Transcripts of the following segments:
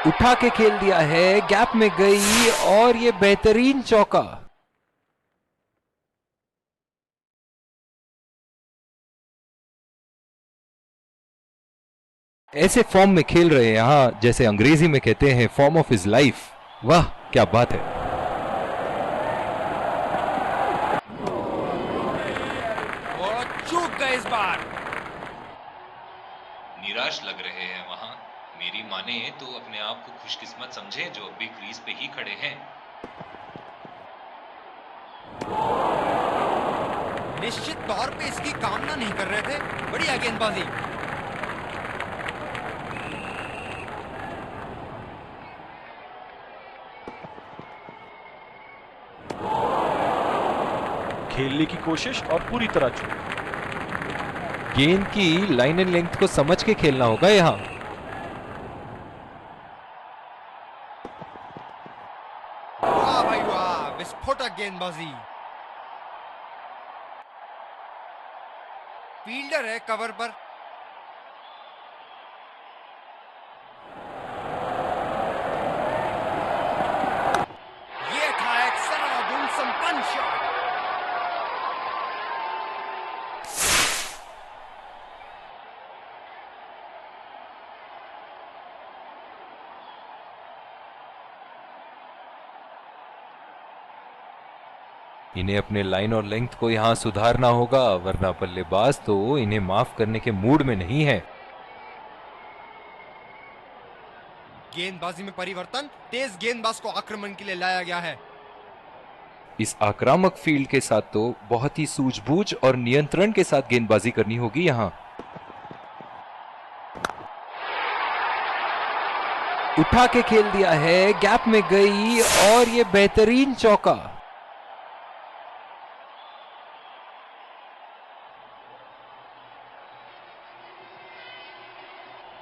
उठा के खेल दिया है, गैप में गई और ये बेहतरीन चौका। ऐसे फॉर्म में खेल रहे हैं यहां, जैसे अंग्रेजी में कहते हैं फॉर्म ऑफ हिज लाइफ। वाह क्या बात है। और चूक गए इस बार। निराश लग रहे हैं वहां। मेरी माने तो अपने आप को खुशकिस्मत समझे जो अभी क्रीज पे ही खड़े हैं। निश्चित तौर पे इसकी कामना नहीं कर रहे थे। बढ़िया गेंदबाजी। खेलने की कोशिश और पूरी तरह चूक। गेंद की लाइन एंड लेंथ को समझ के खेलना होगा यहां। वाह भाई वाह, विस्फोटक गेंदबाजी। फील्डर है कवर पर। ये था एक सरल गुण संपन्न शॉट। इन्हें अपने लाइन और लेंथ को यहां सुधारना होगा, वरना बल्लेबाज तो इन्हें माफ करने के मूड में नहीं है। गेंदबाजी में परिवर्तन। तेज गेंदबाज को आक्रमण के लिए लाया गया है। इस आक्रामक फील्ड के साथ तो बहुत ही सूझबूझ और नियंत्रण के साथ गेंदबाजी करनी होगी यहां। उठा के खेल दिया है, गैप में गई और ये बेहतरीन चौका।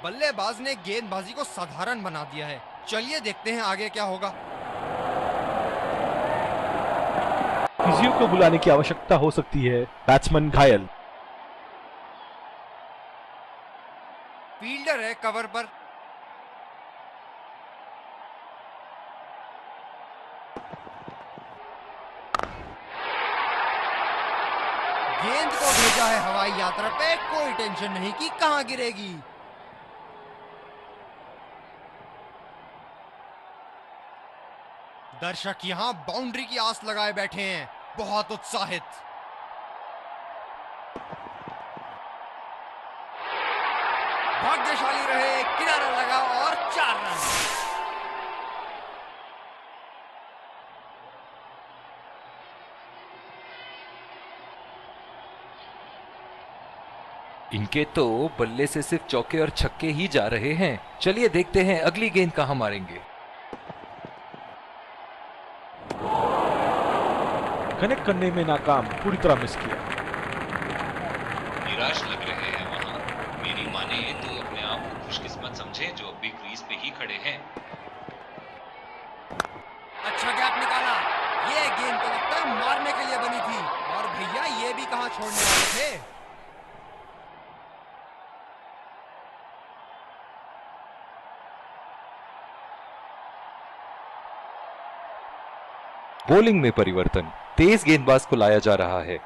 बल्लेबाज ने गेंदबाजी को साधारण बना दिया है। चलिए देखते हैं आगे क्या होगा। फिजियो को बुलाने की आवश्यकता हो सकती है। बैट्समैन घायल। फील्डर है कवर पर। गेंद को भेजा है हवाई यात्रा पे। कोई टेंशन नहीं कि कहां गिरेगी। दर्शक यहां बाउंड्री की आस लगाए बैठे हैं, बहुत उत्साहित। भाग्यशाली रहे, किनारा लगा और 4 रन। इनके तो बल्ले से सिर्फ चौके और छक्के ही जा रहे हैं। चलिए देखते हैं अगली गेंद कहां मारेंगे। कनेक्ट करने में नाकाम, पूरी तरह मिस किया। निराश लग रहे हैं वहां। मेरी माने तो अपने आप को खुशकिस्मत समझे जो अभी क्रीज पे ही खड़े हैं। अच्छा गैप निकाला। ये गेंद तो लगता है मारने के लिए बनी थी। और भैया ये भी कहां छोड़ने वाले थे। बॉलिंग में परिवर्तन। तेज गेंदबाज को लाया जा रहा है।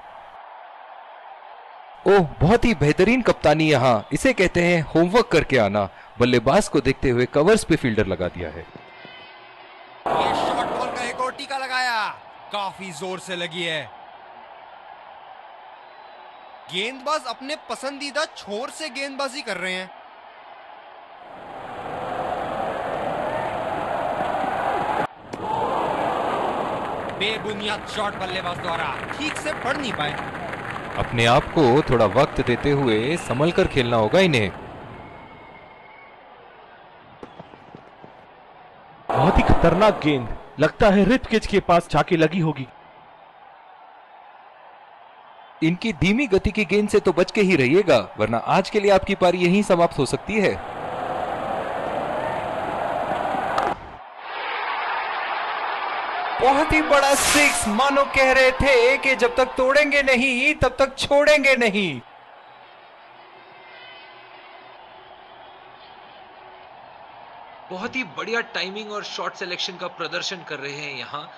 ओह बहुत ही बेहतरीन कप्तानी यहां, इसे कहते हैं होमवर्क करके आना। बल्लेबाज को देखते हुए कवर्स पे फील्डर लगा दिया है। ये शॉर्ट बॉल का एक और टीका लगाया। काफी जोर से लगी है। गेंदबाज अपने पसंदीदा छोर से गेंदबाजी कर रहे हैं। बेबुनियाद शॉट बल्लेबाज द्वारा ठीक से पढ़ नहीं पाए। अपने आप को थोड़ा वक्त देते हुए संभल कर खेलना होगा इन्हें। बहुत ही खतरनाक गेंद, लगता है रिप केज के पास जाके लगी होगी। इनकी धीमी गति की गेंद से तो बच के ही रहिएगा, वरना आज के लिए आपकी पारी यहीं समाप्त हो सकती है। बहुत ही बड़ा सिक्स, मानो कह रहे थे कि जब तक तोड़ेंगे नहीं तब तक छोड़ेंगे नहीं। बहुत ही बढ़िया टाइमिंग और शॉट सिलेक्शन का प्रदर्शन कर रहे हैं यहाँ,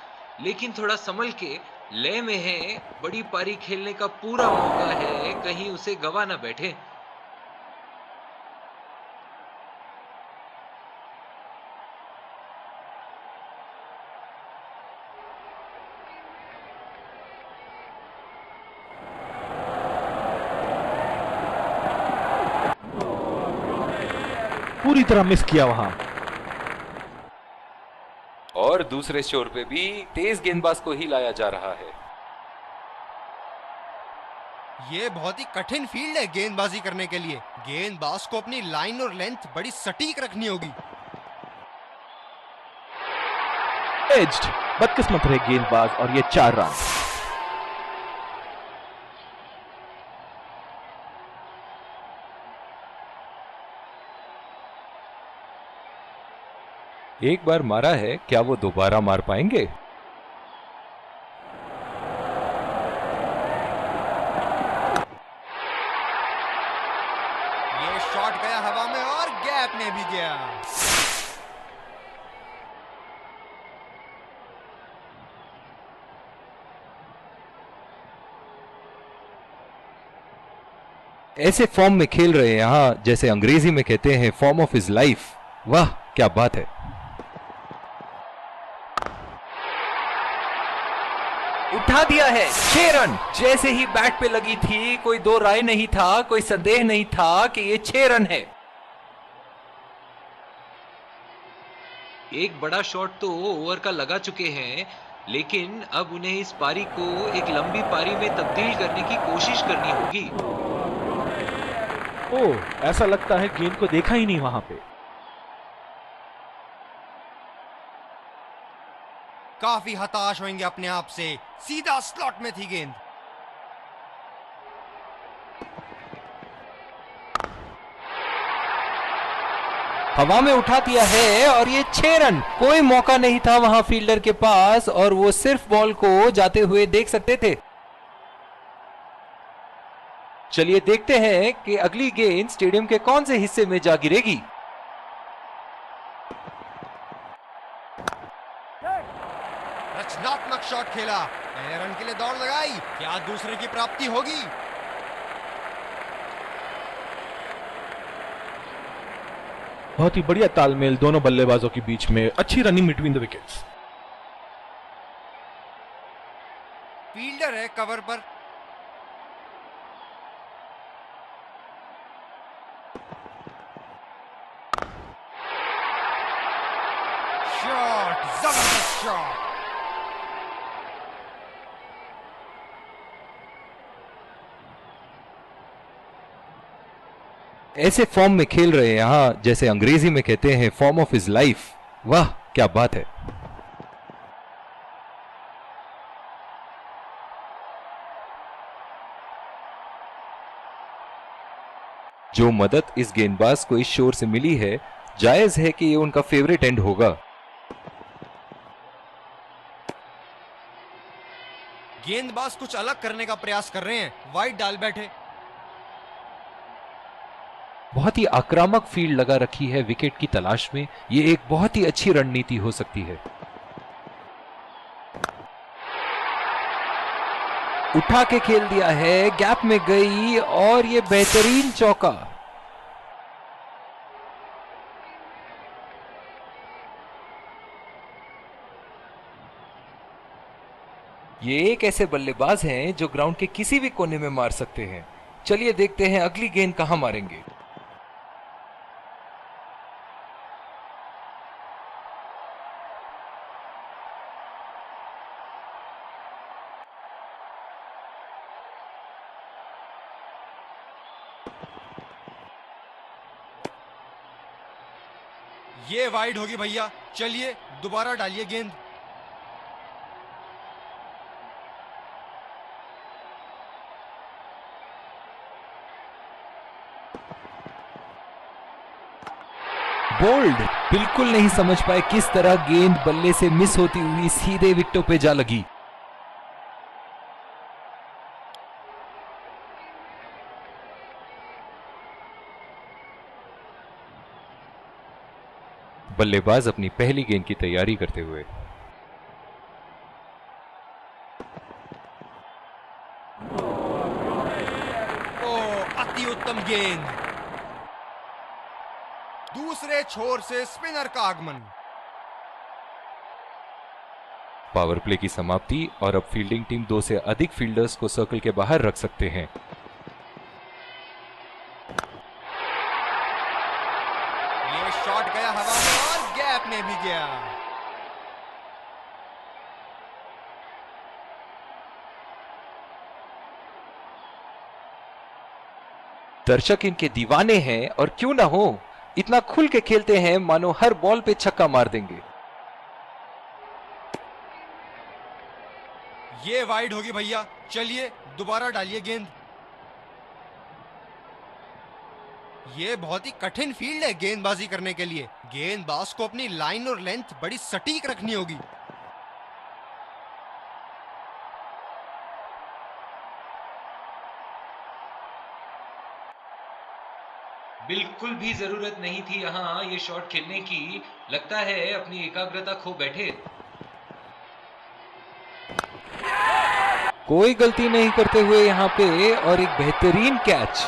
लेकिन थोड़ा संभल के, लय में है, बड़ी पारी खेलने का पूरा मौका है, कहीं उसे गवा ना बैठे। पूरी तरह मिस किया वहां। और दूसरे छोर पे भी तेज गेंदबाज को ही लाया जा रहा है। ये बहुत ही कठिन फील्ड है गेंदबाजी करने के लिए। गेंदबाज को अपनी लाइन और लेंथ बड़ी सटीक रखनी होगी। एज्ड, बदकिस्मत रहे गेंदबाज और ये 4 रन। एक बार मारा है, क्या वो दोबारा मार पाएंगे? ये शॉट गया हवा में और गैप में भी गया। ऐसे फॉर्म में खेल रहे हैं यहाँ, जैसे अंग्रेजी में कहते हैं फॉर्म ऑफ हिज लाइफ। वाह क्या बात है। उठा दिया है, 6 रन। जैसे ही बैट पे लगी थी, कोई दो राय नहीं था, कोई संदेह नहीं था कि ये 6 रन है। एक बड़ा शॉट तो ओवर का लगा चुके हैं, लेकिन अब उन्हें इस पारी को एक लंबी पारी में तब्दील करने की कोशिश करनी होगी। ओह, ऐसा लगता है गेंद को देखा ही नहीं वहां पे। काफी हताश होंगे अपने आप से। सीधा स्लॉट में थी गेंद। हवा में उठा दिया है और ये 6 रन। कोई मौका नहीं था वहां फील्डर के पास और वो सिर्फ बॉल को जाते हुए देख सकते थे। चलिए देखते हैं कि अगली गेंद स्टेडियम के कौन से हिस्से में जा गिरेगी। रचनात्मक शॉट खेला, पहले रन के लिए दौड़ लगाई, क्या दूसरे की प्राप्ति होगी? बहुत ही बढ़िया तालमेल दोनों बल्लेबाजों के बीच में। अच्छी running between the wickets. Fielder है कवर पर। शॉट, जबरदस्त शॉट। ऐसे फॉर्म में खेल रहे हैं यहाँ, जैसे अंग्रेजी में कहते हैं फॉर्म ऑफ हिज लाइफ। वाह क्या बात है। जो मदद इस गेंदबाज को इस शोर से मिली है, जायज है कि ये उनका फेवरेट एंड होगा। गेंदबाज कुछ अलग करने का प्रयास कर रहे हैं, वाइड डाल बैठे। बहुत ही आक्रामक फील्ड लगा रखी है विकेट की तलाश में। ये एक बहुत ही अच्छी रणनीति हो सकती है। उठा के खेल दिया है, गैप में गई और ये बेहतरीन चौका। ये एक ऐसे बल्लेबाज हैं जो ग्राउंड के किसी भी कोने में मार सकते हैं। चलिए देखते हैं अगली गेंद कहां मारेंगे। ये वाइड होगी भैया, चलिए दोबारा डालिए गेंद। बोल्ड, बिल्कुल नहीं समझ पाए किस तरह गेंद बल्ले से मिस होती हुई सीधे विकेटों पे जा लगी। बल्लेबाज अपनी पहली गेंद की तैयारी करते हुए। ओ अति उत्तम गेंद। दूसरे छोर से स्पिनर का आगमन। पावर प्ले की समाप्ति और अब फील्डिंग टीम 2 से अधिक फील्डर्स को सर्कल के बाहर रख सकते हैं। ये शॉट गया हवा में और गैप में भी गया। दर्शक इनके दीवाने हैं और क्यों ना हो, इतना खुल के खेलते हैं मानो हर बॉल पे छक्का मार देंगे। ये वाइड होगी भैया, चलिए दोबारा डालिए गेंद। ये बहुत ही कठिन फील्ड है गेंदबाजी करने के लिए। गेंदबाज को अपनी लाइन और लेंथ बड़ी सटीक रखनी होगी। बिल्कुल भी जरूरत नहीं थी यहाँ ये शॉट खेलने की। लगता है अपनी एकाग्रता खो बैठे। कोई गलती नहीं करते हुए यहाँ पे और एक बेहतरीन कैच।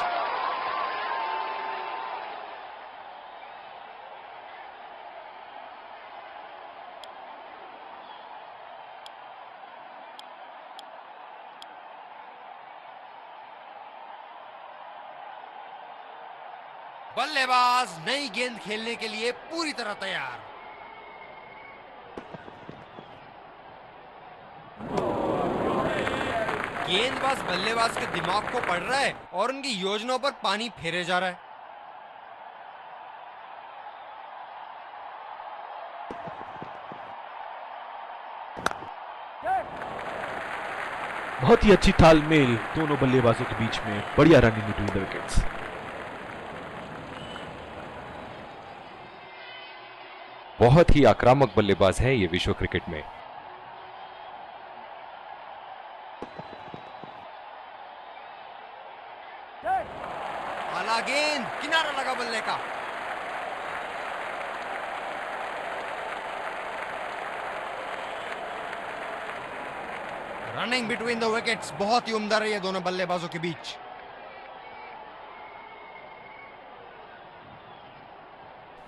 बल्लेबाज नई गेंद खेलने के लिए पूरी तरह तैयार। गेंदबाज बल्लेबाज के दिमाग को पढ़ रहा है और उनकी योजनाओं पर पानी फेरे जा रहा है। बहुत ही अच्छी तालमेल दोनों बल्लेबाजों के बीच में, बढ़िया रनिंग बिटवीन द विकेट्स। बहुत ही आक्रामक बल्लेबाज है ये विश्व क्रिकेट में। आला गेंद, किनारा लगा बल्ले का। रनिंग बिटवीन द विकेट्स बहुत ही उम्दा रही है दोनों बल्लेबाजों के बीच।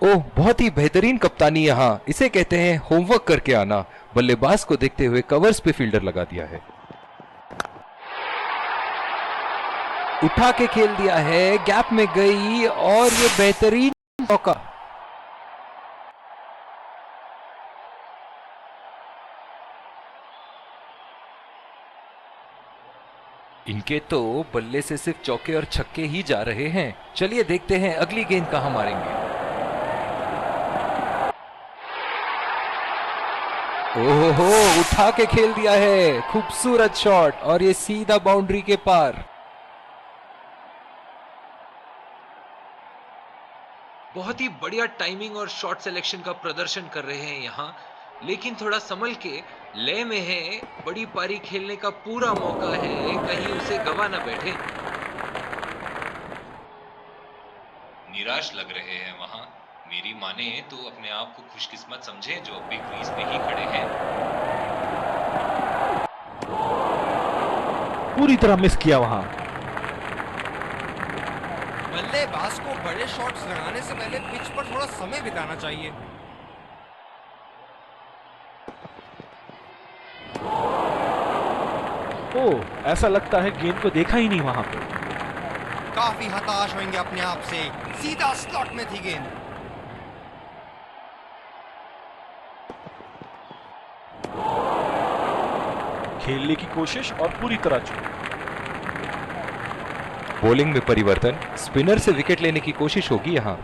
ओह, बहुत ही बेहतरीन कप्तानी यहाँ। इसे कहते हैं होमवर्क करके आना। बल्लेबाज को देखते हुए कवर्स पे फील्डर लगा दिया है। उठा के खेल दिया है, गैप में गई और ये बेहतरीन मौका। इनके तो बल्ले से सिर्फ चौके और छक्के ही जा रहे हैं। चलिए देखते हैं अगली गेंद कहां मारेंगे। ओहो, उठा के खेल दिया है, खूबसूरत शॉट और ये सीधा बाउंड्री के पार। बहुत ही बढ़िया टाइमिंग और शॉट सिलेक्शन का प्रदर्शन कर रहे हैं यहाँ, लेकिन थोड़ा संभल के लय में है। बड़ी पारी खेलने का पूरा मौका है, कहीं उसे गवा ना बैठे। निराश लग रहे हैं वहां। मेरी माने तो अपने आप को खुशकिस्मत समझे जो अभी क्रीज में ही खड़े हैं। पूरी तरह मिस किया वहां। बल्लेबाज को बड़े शॉट्स लगाने से पहले पिच पर थोड़ा समय बिताना चाहिए। ओह, ऐसा लगता है गेंद को देखा ही नहीं वहां पे। काफी हताश होंगे अपने आप से। सीधा स्लॉट में थी गेंद। खेलने की कोशिश और पूरी तरह चूक। बॉलिंग में परिवर्तन, स्पिनर से विकेट लेने की कोशिश होगी यहां।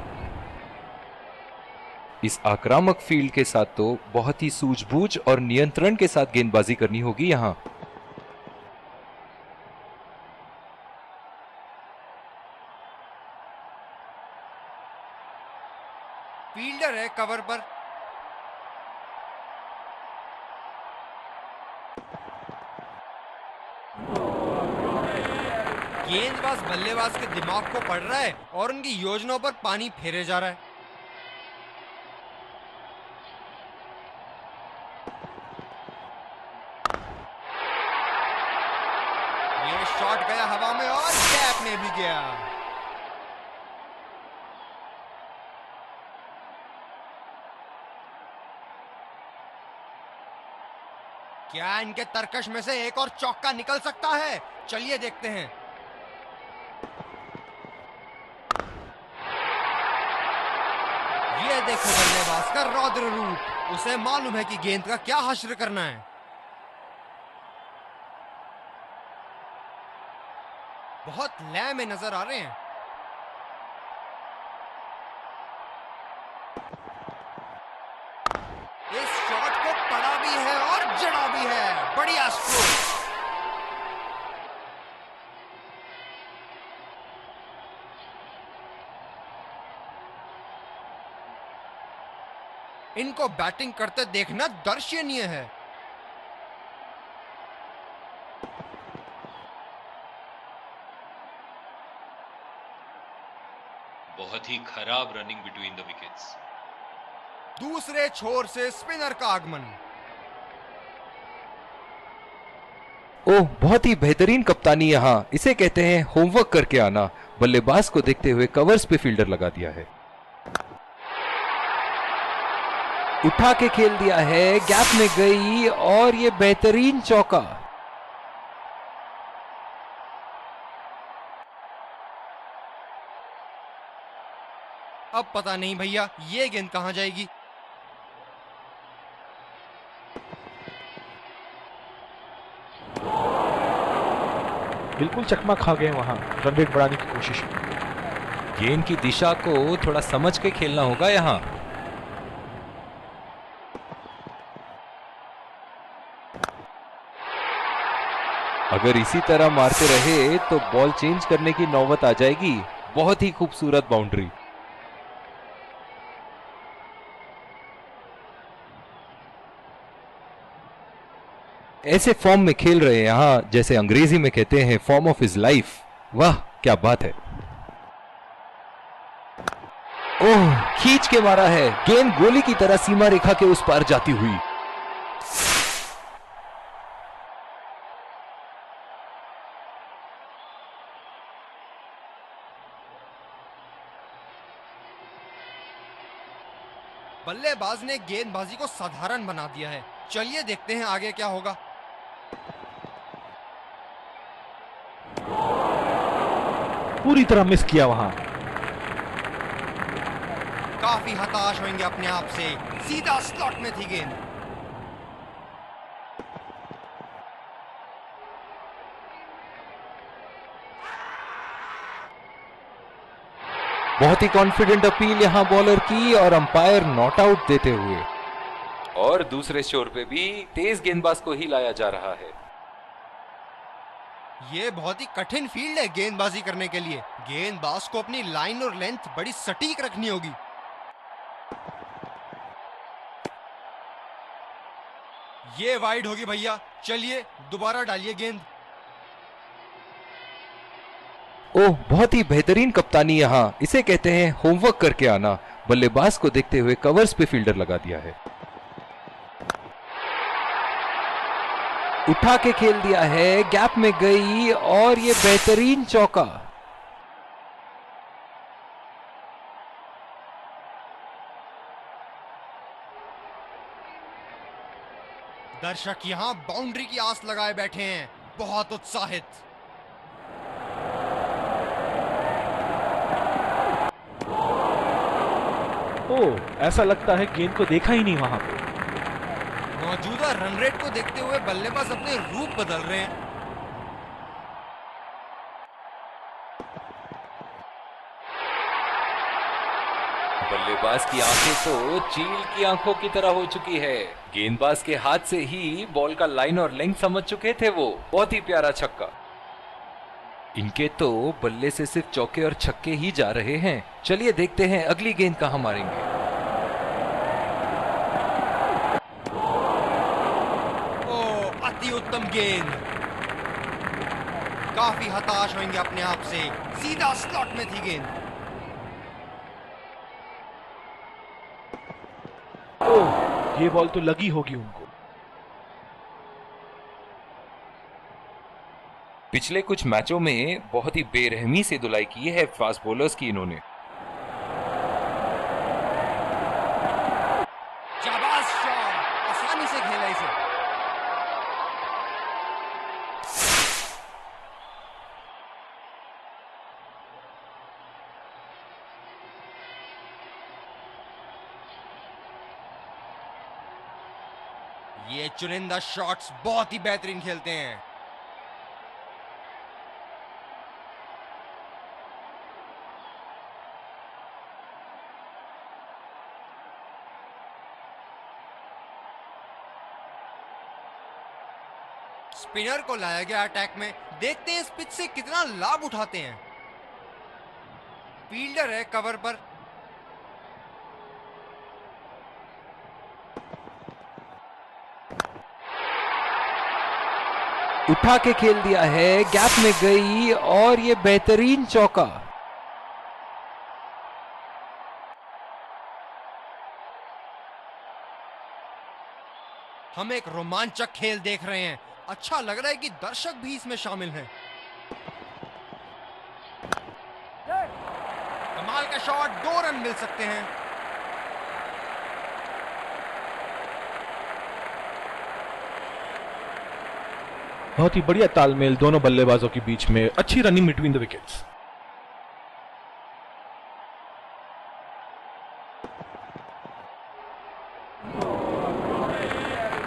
इस आक्रामक फील्ड के साथ तो बहुत ही सूझबूझ और नियंत्रण के साथ गेंदबाजी करनी होगी यहां। फील्डर है कवर पर। गेंदबाज बल्लेबाज के दिमाग को पढ़ रहा है और उनकी योजनाओं पर पानी फेरे जा रहा है। ये शॉट गया हवा में और गैप में भी गया। क्या इनके तरकश में से एक और चौका निकल सकता है? चलिए देखते हैं। ये देखो बल्लेबाज का रौद्र रूप। उसे मालूम है कि गेंद का क्या हश्र करना है। बहुत लय में नजर आ रहे हैं। इस शॉट को पड़ा भी है और जड़ा भी है। बढ़िया स्ट्रोक। इनको बैटिंग करते देखना दर्शनीय है। बहुत ही खराब रनिंग बिटवीन द विकेट्स। दूसरे छोर से स्पिनर का आगमन। ओह, बहुत ही बेहतरीन कप्तानी यहाँ। इसे कहते हैं होमवर्क करके आना। बल्लेबाज को देखते हुए कवर्स पे फील्डर लगा दिया है। उठा के खेल दिया है, गैप में गई और ये बेहतरीन चौका। अब पता नहीं भैया ये गेंद कहां जाएगी। बिल्कुल चकमा खा गए वहां रन रेट बढ़ाने की कोशिश में। गेंद की दिशा को थोड़ा समझ के खेलना होगा यहाँ। अगर इसी तरह मारते रहे तो बॉल चेंज करने की नौबत आ जाएगी। बहुत ही खूबसूरत बाउंड्री। ऐसे फॉर्म में खेल रहे हैं यहां, जैसे अंग्रेजी में कहते हैं फॉर्म ऑफ हिज लाइफ। वाह क्या बात है। ओह, खींच के मारा है। गेंद गोली की तरह सीमा रेखा के उस पार जाती हुई। बल्लेबाज ने गेंदबाजी को साधारण बना दिया है। चलिए देखते हैं आगे क्या होगा। पूरी तरह मिस किया वहां। काफी हताश होंगे अपने आप से। सीधा स्लॉट में थी गेंद। बहुत ही कॉन्फिडेंट अपील यहां बॉलर की और अंपायर नॉट आउट देते हुए। और दूसरे छोर पे भी तेज गेंदबाज को ही लाया जा रहा है। ये बहुत ही कठिन फील्ड है गेंदबाजी करने के लिए। गेंदबाज को अपनी लाइन और लेंथ बड़ी सटीक रखनी होगी। ये वाइड होगी भैया। चलिए दोबारा डालिए गेंद। ओह, बहुत ही बेहतरीन कप्तानी यहाँ। इसे कहते हैं होमवर्क करके आना। बल्लेबाज को देखते हुए कवर्स पे फील्डर लगा दिया है। उठा के खेल दिया है, गैप में गई और ये बेहतरीन चौका। दर्शक यहां बाउंड्री की आस लगाए बैठे हैं, बहुत उत्साहित। ओह, ऐसा लगता है गेंद को देखा ही नहीं वहां पे। मौजूदा रन रेट को देखते हुए बल्लेबाज अपने रूप बदल रहे हैं। बल्लेबाज की आंखें तो चील की आंखों की तरह हो चुकी है। गेंदबाज के हाथ से ही बॉल का लाइन और लेंथ समझ चुके थे वो। बहुत ही प्यारा छक्का। इनके तो बल्ले से सिर्फ चौके और छक्के ही जा रहे हैं। चलिए देखते हैं अगली गेंद कहां मारेंगे। ओ, अति उत्तम गेंद। काफी हताश होंगे अपने आप से। सीधा स्लॉट में थी गेंद। ओह, ये बॉल तो लगी होगी उनको। पिछले कुछ मैचों में बहुत ही बेरहमी से धुलाई की है फास्ट बॉलर्स की इन्होंने। शाबाश शॉट, आसानी से खेला इसे। ये चुनिंदा शॉट्स बहुत ही बेहतरीन खेलते हैं। स्पिनर को लाया गया अटैक में, देखते हैं इस पिच से कितना लाभ उठाते हैं। फील्डर है कवर पर। उठा के खेल दिया है, गैप में गई और ये बेहतरीन चौका। हम एक रोमांचक खेल देख रहे हैं। अच्छा लग रहा है कि दर्शक भी इसमें शामिल हैं। कमाल का शॉट, 2 रन मिल सकते हैं। बहुत ही बढ़िया तालमेल दोनों बल्लेबाजों के बीच में, अच्छी रनिंग बिटवीन द विकेट्स।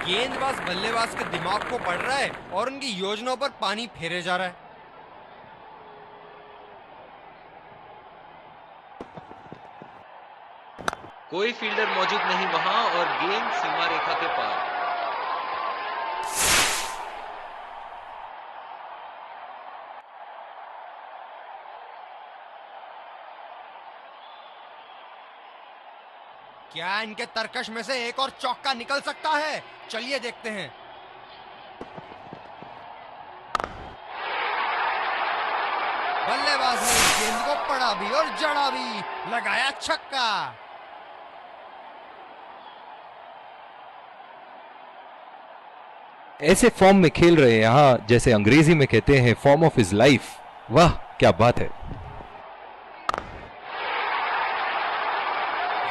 गेंदबाज बल्लेबाज के दिमाग को पढ़ रहा है और उनकी योजनाओं पर पानी फेरे जा रहा है। कोई फील्डर मौजूद नहीं वहां और गेंद सीमा रेखा के पार। क्या इनके तरकश में से एक और चौका निकल सकता है? चलिए देखते हैं। बल्लेबाज ने इस गेंद को पड़ा भी और जड़ा भी, लगाया छक्का। ऐसे फॉर्म में खेल रहे हैं यहाँ, जैसे अंग्रेजी में कहते हैं फॉर्म ऑफ हिज लाइफ। वाह क्या बात है।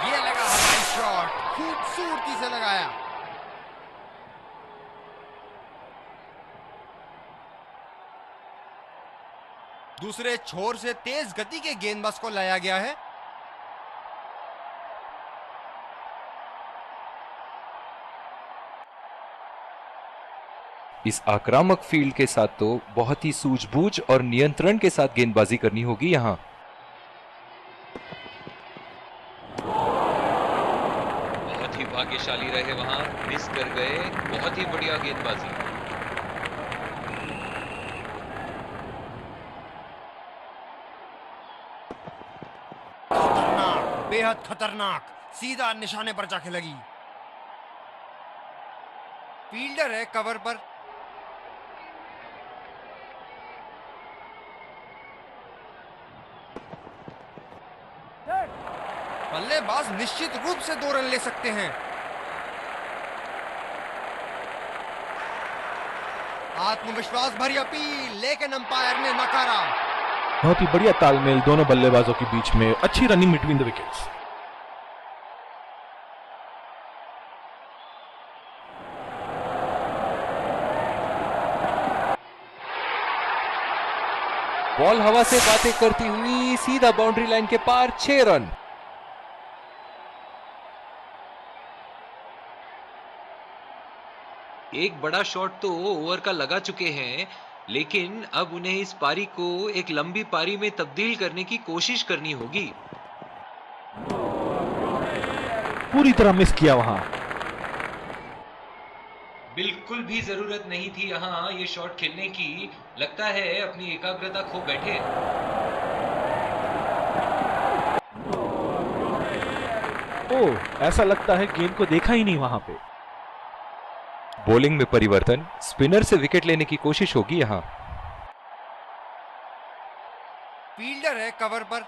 ये लगा हवाई शॉट, खूबसूरती से लगाया। दूसरे छोर से तेज गति के गेंदबाज को लाया गया है। इस आक्रामक फील्ड के साथ तो बहुत ही सूझबूझ और नियंत्रण के साथ गेंदबाजी करनी होगी यहाँ। बहुत ही भाग्यशाली रहे वहां, मिस कर गए। बहुत ही बढ़िया गेंदबाजी। खतरनाक, बेहद खतरनाक, सीधा निशाने पर जाके लगी। फील्डर है कवर पर। बल्लेबाज निश्चित रूप से 2 रन ले सकते हैं। आत्मविश्वास भरी अपील, लेकिन अंपायर ने नकारा। बहुत ही बढ़िया तालमेल दोनों बल्लेबाजों के बीच में, अच्छी running between the wickets. Ball हवा से बातें करती हुई सीधा बाउंड्री लाइन के पार, 6 रन। एक बड़ा शॉट तो ओवर का लगा चुके हैं, लेकिन अब उन्हें इस पारी को एक लंबी पारी में तब्दील करने की कोशिश करनी होगी। पूरी तरह मिस किया वहां। बिल्कुल भी जरूरत नहीं थी यहां ये शॉट खेलने की। लगता है अपनी एकाग्रता खो बैठे। ओह, ऐसा लगता है गेंद को देखा ही नहीं वहां पे। बॉलिंग में परिवर्तन, स्पिनर से विकेट लेने की कोशिश होगी यहाँ। फील्डर है कवर पर।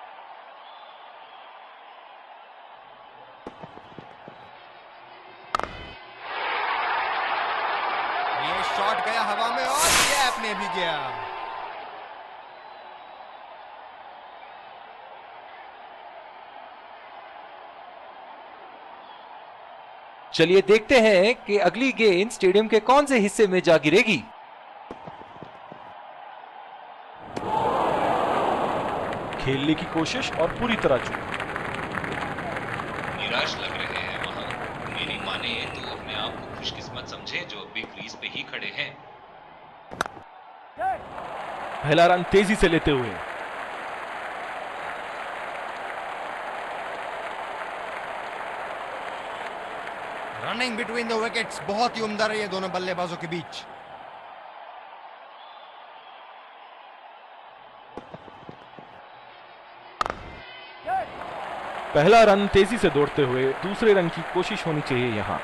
ये शॉट गया हवा में और गैप में भी गया। चलिए देखते हैं कि अगली गेंद स्टेडियम के कौन से हिस्से में जा गिरेगी। खेलने की कोशिश और पूरी तरह चूक। निराश लग रहे हैं वहां। मेरी माने तो अपने आप को खुशकिस्मत समझे जो अभी क्रीज पे ही खड़े हैं। पहला रन तेजी से लेते हुए रनिंग बिटवीन द विकेट्स बहुत ही उम्दा रही है दोनों बल्लेबाजों के बीच। पहला रन तेजी से दौड़ते हुए दूसरे रन की कोशिश होनी चाहिए यहां।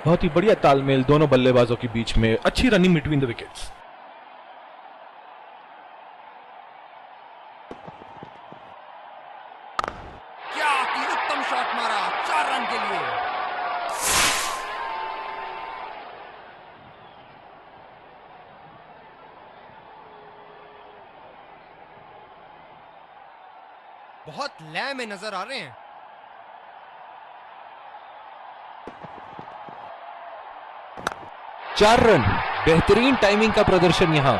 बहुत ही बढ़िया तालमेल दोनों बल्लेबाजों के बीच में, अच्छी रनिंग बिटवीन द विकेट्स। क्या की उत्तम शॉट मारा 4 रन के लिए। बहुत लय में नजर आ रहे हैं। 4 रन, बेहतरीन टाइमिंग का प्रदर्शन यहां।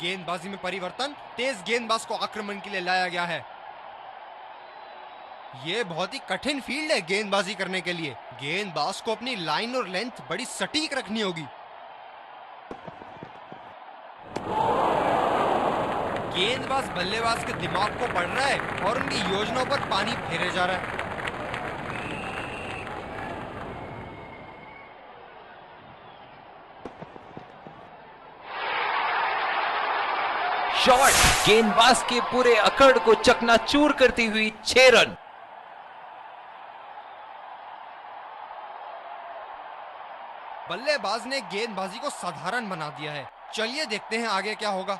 गेंदबाजी में परिवर्तन, तेज गेंदबाज को आक्रमण के लिए लाया गया है। यह बहुत ही कठिन फील्ड है गेंदबाजी करने के लिए। गेंदबाज को अपनी लाइन और लेंथ बड़ी सटीक रखनी होगी। गेंदबाज बल्लेबाज के दिमाग को पढ़ रहा है और उनकी योजनाओं पर पानी फेरे जा रहा है। शॉट गेंदबाज के पूरे अकड़ को चकनाचूर करती हुई 6 रन। बल्लेबाज ने गेंदबाजी को साधारण बना दिया है। चलिए देखते हैं आगे क्या होगा।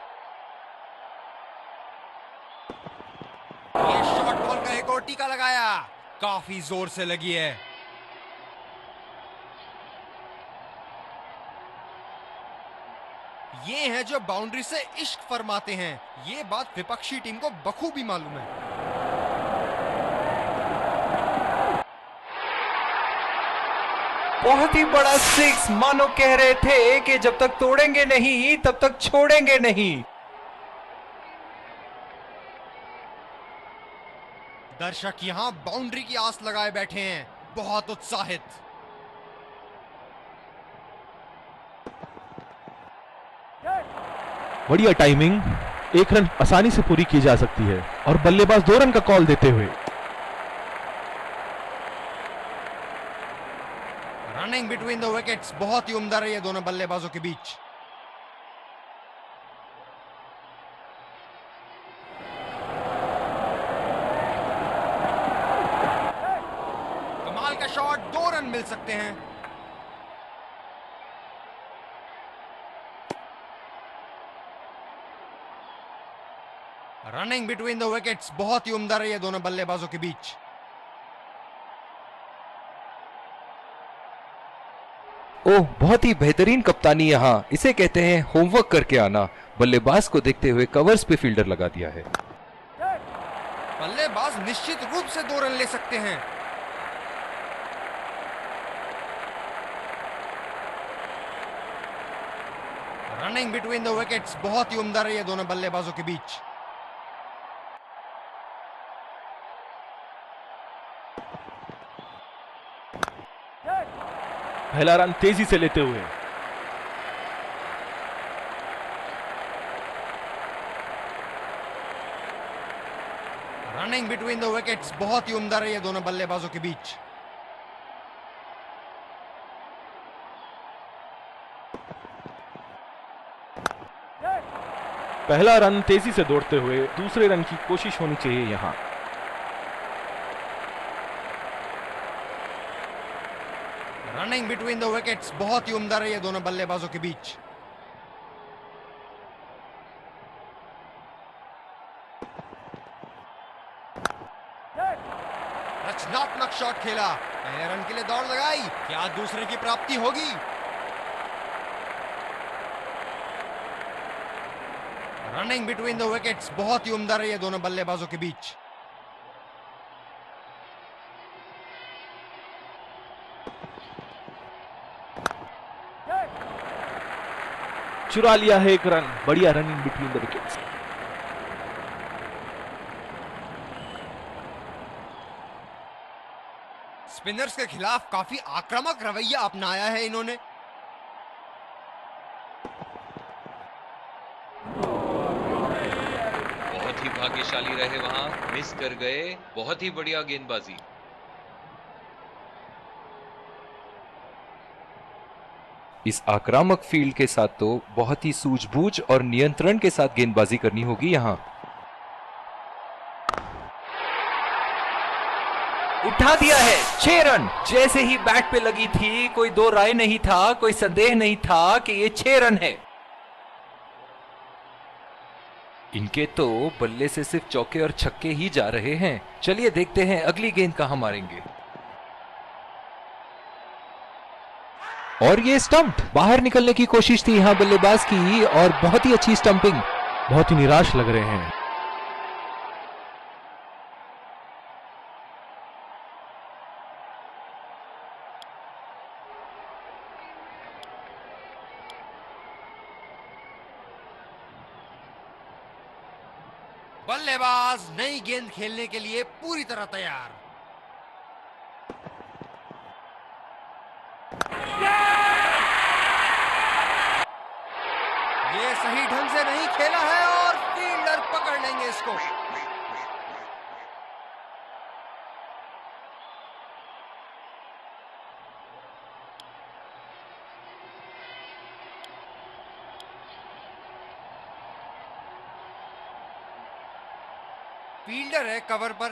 ये शॉट बॉल का एक और टीका लगाया, काफी जोर से लगी है। ये हैं जो बाउंड्री से इश्क फरमाते हैं। ये बात विपक्षी टीम को बखूबी मालूम है। बहुत ही बड़ा 6, मानो कह रहे थे कि जब तक तोड़ेंगे नहीं तब तक छोड़ेंगे नहीं। दर्शक यहां बाउंड्री की आस लगाए बैठे हैं, बहुत उत्साहित। बढ़िया टाइमिंग, 1 रन आसानी से पूरी की जा सकती है और बल्लेबाज 2 रन का कॉल देते हुए रनिंग बिटवीन द विकेट्स बहुत ही उम्दा रही है दोनों बल्लेबाजों के बीच। कमाल का शॉट, 2 रन मिल सकते हैं। रनिंग बिटवीन द विकेट्स बहुत ही उम्दा रही है दोनों बल्लेबाजों के बीच। ओह, बहुत ही बेहतरीन कप्तानी यहां। इसे कहते हैं होमवर्क करके आना। बल्लेबाज को देखते हुए कवर्स पे फील्डर लगा दिया है। बल्लेबाज निश्चित रूप से 2 रन ले सकते हैं। रनिंग बिटवीन द विकेट्स बहुत ही उम्दा रही है दोनों बल्लेबाजों के बीच। पहला रन तेजी से लेते हुए रनिंग बिटवीन द विकेट्स बहुत ही उम्दा रही है दोनों बल्लेबाजों के बीच। पहला रन तेजी से दौड़ते हुए दूसरे रन की कोशिश होनी चाहिए यहां। रनिंग बिटवीन द विकेट्स बहुत ही उम्दा रही है दोनों बल्लेबाजों के बीच। रचनात्मक शॉट खेला, पहले रन के लिए दौड़ लगाई, क्या दूसरे की प्राप्ति होगी? रनिंग बिटवीन द विकेट्स बहुत ही उम्दा रही है दोनों बल्लेबाजों के बीच। चुरा लिया है एक रन, बढ़िया running between the wickets. Spinners के खिलाफ काफी आक्रामक रवैया अपनाया है इन्होंने। बहुत ही भाग्यशाली रहे वहां, मिस कर गए। बहुत ही बढ़िया गेंदबाजी। इस आक्रामक फील्ड के साथ तो बहुत ही सूझबूझ और नियंत्रण के साथ गेंदबाजी करनी होगी यहां। उठा दिया है 6 रन। जैसे ही बैट पे लगी थी कोई दो राय नहीं था, कोई संदेह नहीं था कि ये 6 रन है। इनके तो बल्ले से सिर्फ चौके और छक्के ही जा रहे हैं। चलिए देखते हैं अगली गेंद कहां मारेंगे। और ये स्टंप, बाहर निकलने की कोशिश थी यहां बल्लेबाज की और बहुत ही अच्छी स्टंपिंग। बहुत ही निराश लग रहे हैं। बल्लेबाज नई गेंद खेलने के लिए पूरी तरह तैयार। ये सही ढंग से नहीं खेला है और फील्डर पकड़ लेंगे इसको। फील्डर है कवर पर,